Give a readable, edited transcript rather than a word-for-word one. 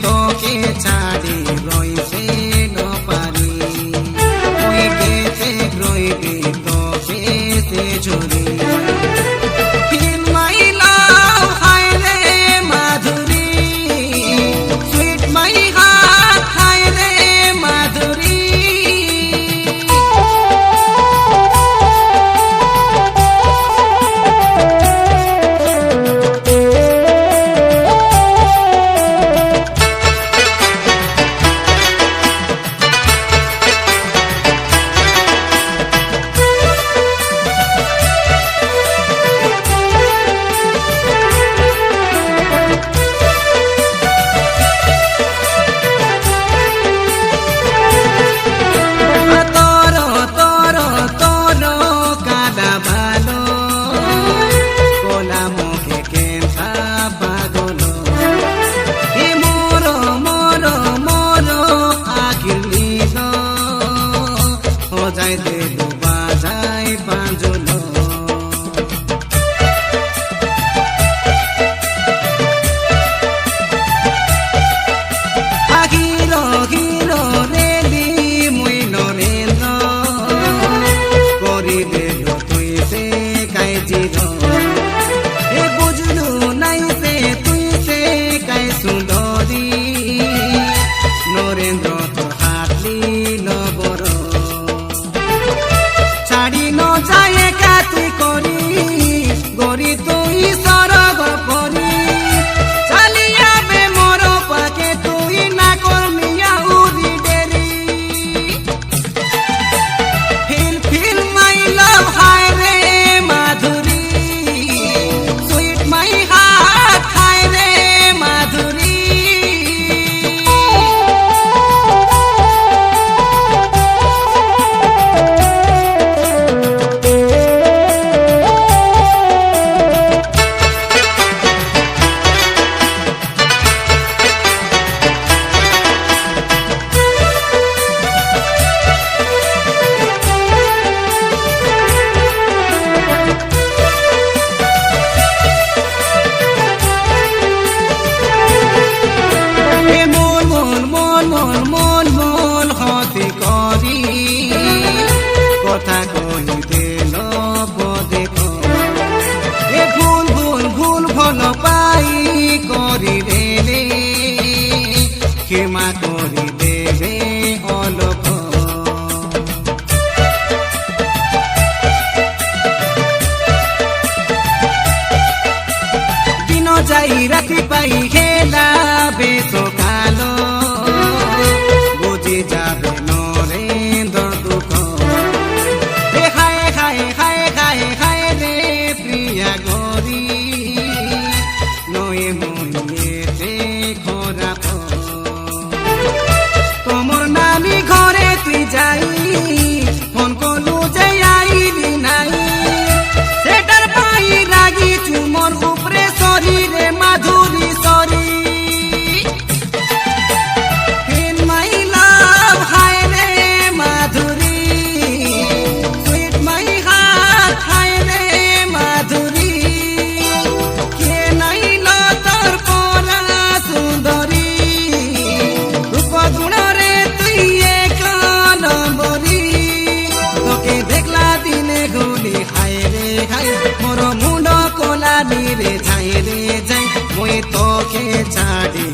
তোকে ছাড়ি রইছে নপারি ওই গেছে রইবি তোকে সে ঝুরি ফিল মাই লাভ হায় রে মাধুরী সুইট মাই হার্ট হায় রে মাধুরী যাইতে ডুবা যায় পাঁজল হির হির রেলি মুই নরেন্দ্র করিলে তুই সে কাই জির এ বুঝলু নাই সে তুই সে কাই সুন্দরী নরেন্দ্র তো হাতলি নবর ছাড়ি ন যায় কাতি করি গরি তুই সরগ পরি চালিয়া বে মোর পাকে তুই না করমিয়া উদি ডেরি ফিল ফিল মাই লাভ হায় রে মাধুরী সুইট মাই হার্ট হায় রে মাধুরী কথা কহিতে লব দেখো এ ভুল ভুল ভুল ভাল পাই করি দেলে ক্ষমা করি দেবে অলপ দিন যাই রাতি পাই খেলা বেশ কালো বুঝি যাবে নরেন্দ্র দুঃখ গরি নয়ে মইয়েতে খরাপ তোমর নানি ঘরে তুই যাই ফোন কলু যে আইলি নাই সেটার পাই রাগি চুমর উপরে শরীরে মাধুরী সরি ফিল মাই লাভ হায় রে মাধুরী সুইট মাই হার্ট হায় রে মাধুরী মোর মুন্ড কোলা রে যাই মই তোকে ছাড়ি